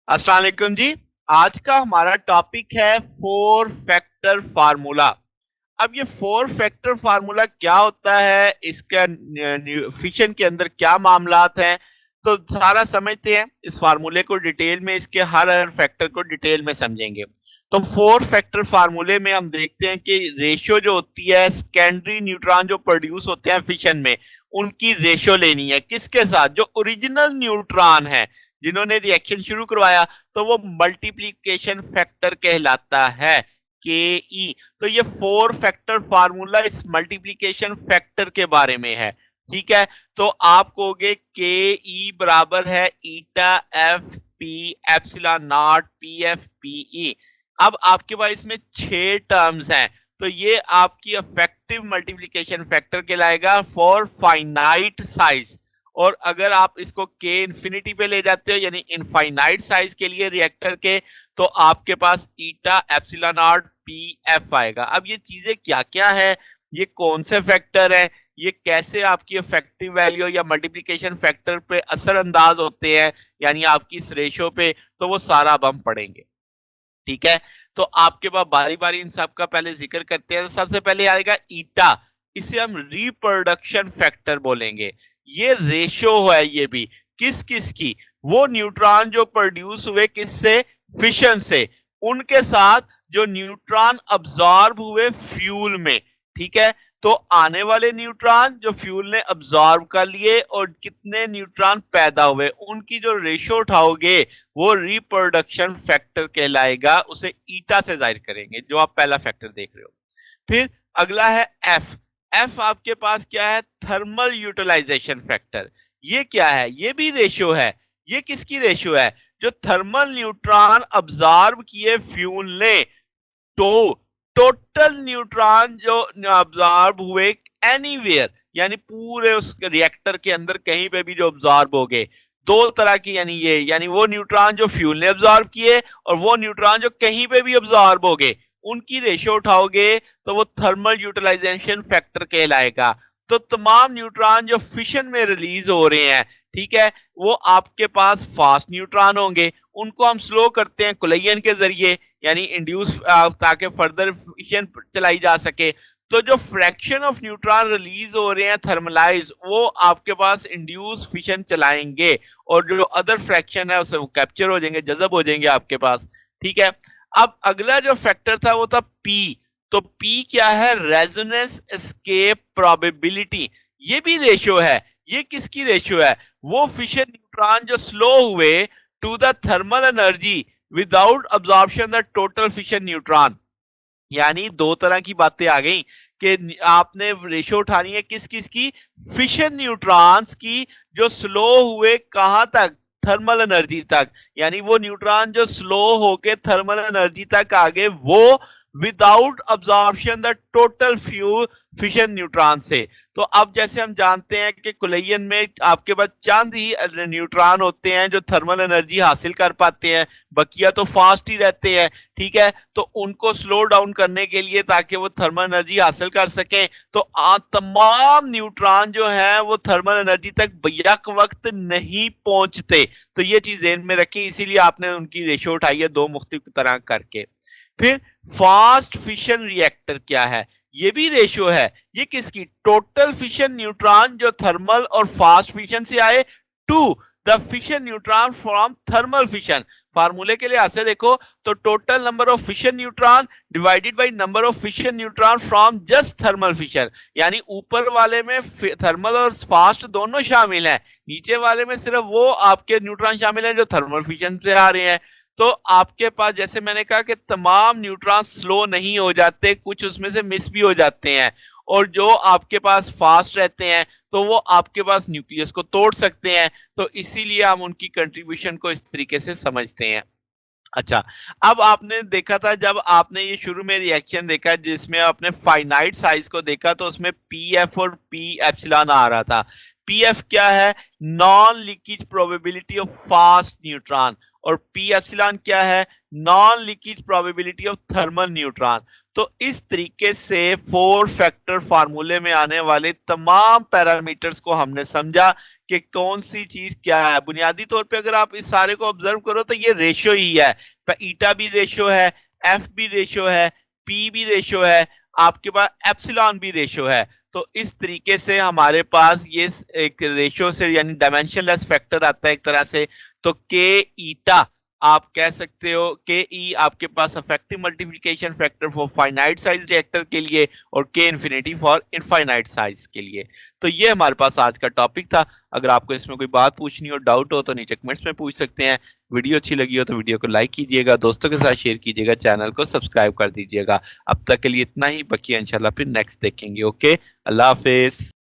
अस्सलाम वालेकुम जी। आज का हमारा टॉपिक है फोर फैक्टर फार्मूला। अब ये फोर फैक्टर फार्मूला क्या होता है, इसका फिशन के अंदर क्या मामलात हैं, तो सारा समझते हैं। इस फार्मूले को डिटेल में, इसके हर हर फैक्टर को डिटेल में समझेंगे। तो फोर फैक्टर फार्मूले में हम देखते हैं कि रेशियो जो होती है, सेकेंडरी न्यूट्रॉन जो प्रोड्यूस होते हैं फिशन में, उनकी रेशियो लेनी है किसके साथ, जो ओरिजिनल न्यूट्रॉन है जिन्होंने रिएक्शन शुरू करवाया, तो वो मल्टीप्लीकेशन फैक्टर कहलाता है, के ई। तो ये फोर फैक्टर फार्मूला इस मल्टीप्लीकेशन फैक्टर के बारे में है। ठीक है, तो आप कहोगे के ई बराबर है eta F P epsilon not P F P E. अब आपके पास इसमें 6 टर्म्स हैं, तो ये आपकी इफेक्टिव मल्टीप्लीकेशन फैक्टर कहलाएगा फॉर फाइनाइट साइज। और अगर आप इसको के इंफिनिटी पे ले जाते हो, यानी इनफाइनाइट साइज के लिए रिएक्टर के, तो आपके पास ईटा एप्सिलॉन नॉट पी एफ आएगा। अब ये चीजें क्या क्या है, ये कौन से फैक्टर है, ये कैसे आपकी इफेक्टिव वैल्यू या मल्टीप्लिकेशन फैक्टर पे असर अंदाज होते हैं, यानी आपकी इस रेशो पे, तो वो सारा अब हम पढ़ेंगे। ठीक है, तो आपके पास बारी बारी इन सब का पहले जिक्र करते हैं। तो सबसे पहले आएगा ईटा, इसे हम रिप्रोडक्शन फैक्टर बोलेंगे। ये रेशो है, ये भी किस किस की, वो न्यूट्रॉन जो प्रोड्यूस हुए किससे, फिशन से, उनके साथ जो न्यूट्रॉन अब्सॉर्ब हुए फ्यूल में। ठीक है, तो आने वाले न्यूट्रॉन जो फ्यूल ने अब्सॉर्ब कर लिए और कितने न्यूट्रॉन पैदा हुए, उनकी जो रेशो उठाओगे वो रिप्रोडक्शन फैक्टर कहलाएगा। उसे ईटा से जाहिर करेंगे, जो आप पहला फैक्टर देख रहे हो। फिर अगला है एफ। एफ आपके पास क्या है, थर्मल यूटिलाइजेशन फैक्टर। ये क्या है, ये भी रेशियो है। ये किसकी रेशियो है, जो थर्मल न्यूट्रॉन अब्सॉर्ब किए फ्यूल ने, तो टोटल न्यूट्रॉन जो ऑब्जॉर्ब हुए एनीवेयर, यानी पूरे उस रिएक्टर के अंदर कहीं पे भी जो ऑब्जॉर्ब हो गए, दो तरह की, यानी ये, यानी वो न्यूट्रॉन जो फ्यूल ने ऑब्जॉर्ब किए और वो न्यूट्रॉन जो कहीं पे भी ऑब्जॉर्ब हो गए, उनकी रेशियो उठाओगे तो वो थर्मल यूटिलाइजेशन फैक्टर कहलाएगा। तो तमाम न्यूट्रॉन जो फिशन में रिलीज हो रहे हैं, ठीक है, वो आपके पास फास्ट न्यूट्रॉन होंगे, उनको हम स्लो करते हैं कोलिजन के जरिए, यानी इंड्यूस, ताकि फर्दर फिशन चलाई जा सके। तो जो फ्रैक्शन ऑफ न्यूट्रॉन रिलीज हो रहे हैं थर्मलाइज, वो आपके पास इंड्यूस फिशन चलाएंगे, और जो अदर फ्रैक्शन है उसे वो कैप्चर हो जाएंगे, जजब हो जाएंगे आपके पास। ठीक है, अब अगला जो फैक्टर था वो था पी। तो पी क्या है, रेजोनेंस एस्केप प्रोबेबिलिटी। ये भी रेशियो है। ये किसकी रेशियो है, वो फिशन न्यूट्रॉन जो स्लो हुए to the thermal energy without absorption the total fission neutron. यानी दो तरह की बातें आ गई कि आपने रेशो उठानी है किस किस की, फिशन न्यूट्रॉन्स की, जो स्लो हुए कहां तक, थर्मल एनर्जी तक। यानी वो न्यूट्रॉन जो स्लो होके थर्मल एनर्जी तक आ गए, वो without absorption the total few fission neutron से। तो अब जैसे हम जानते हैं कि कोलिजन में आपके पास चंद ही न्यूट्रॉन होते हैं जो थर्मल एनर्जी हासिल कर पाते हैं, बकिया तो फास्ट ही रहते हैं। ठीक है, तो उनको स्लो डाउन करने के लिए, ताकि वो थर्मल एनर्जी हासिल कर सकें, तो तमाम न्यूट्रॉन जो है वो थर्मल एनर्जी तक बैक वक्त नहीं पहुंचते। तो ये चीज ध्यान में रखें, इसीलिए आपने उनकी रेशियो उठाई है दो मुख्तलिफ तरह करके। फिर फास्ट फिशन रिएक्टर क्या है, ये भी रेशियो है। ये किसकी, टोटल फिशन न्यूट्रॉन जो थर्मल और फास्ट फिशन से आए, to the fission neutron from thermal fission. फार्मूले के लिए ऐसे देखो, तो total number of fission neutron divided by number of fission neutron from just thermal fission. यानी ऊपर वाले में थर्मल और फास्ट दोनों शामिल हैं, नीचे वाले में सिर्फ वो आपके न्यूट्रॉन शामिल हैं जो थर्मल फिशन से आ रहे हैं। तो आपके पास, जैसे मैंने कहा कि तमाम न्यूट्रॉन स्लो नहीं हो जाते, कुछ उसमें से मिस भी हो जाते हैं, और जो आपके पास फास्ट रहते हैं तो वो आपके पास न्यूक्लियस को तोड़ सकते हैं। तो इसीलिए हम उनकी कंट्रीब्यूशन को इस तरीके से समझते हैं। अच्छा, अब आपने देखा था, जब आपने ये शुरू में रिएक्शन देखा जिसमें आपने फाइनाइट साइज को देखा, तो उसमें पी एफ और पी एप्सिलॉन आ रहा था। पी एफ क्या है, non leakage probability of fast neutron, और पी एप्सिलॉन क्या है, non leakage probability of thermal neutron. तो इस तरीके से फोर फैक्टर फार्मूले में आने वाले तमाम पैरामीटर्स को हमने समझा कि कौन सी चीज क्या है। बुनियादी तौर पे अगर आप इस सारे को ऑब्जर्व करो तो ये रेशियो ही है। ईटा भी रेशियो है, एफ भी रेशियो है, पी भी रेशियो है, आपके पास एप्सिलॉन भी रेशियो है। तो इस तरीके से हमारे पास ये एक रेशियो से यानी डायमेंशनलेस फैक्टर आता है एक तरह से। तो के ईटा आप कह सकते हो, के ई आपके पास effective multiplication factor for finite size reactor के लिए और के इन्फिनिटी फॉर इनफाइनाइट साइज के लिए। तो ये हमारे पास आज का टॉपिक था। अगर आपको इसमें कोई बात पूछनी हो, डाउट हो, तो नीचे कमेंट्स में पूछ सकते हैं। वीडियो अच्छी लगी हो तो वीडियो को लाइक कीजिएगा, दोस्तों के साथ शेयर कीजिएगा, चैनल को सब्सक्राइब कर दीजिएगा। अब तक के लिए इतना ही, बाकी इंशाल्लाह फिर नेक्स्ट देखेंगे। ओके, अल्लाह हाफिज।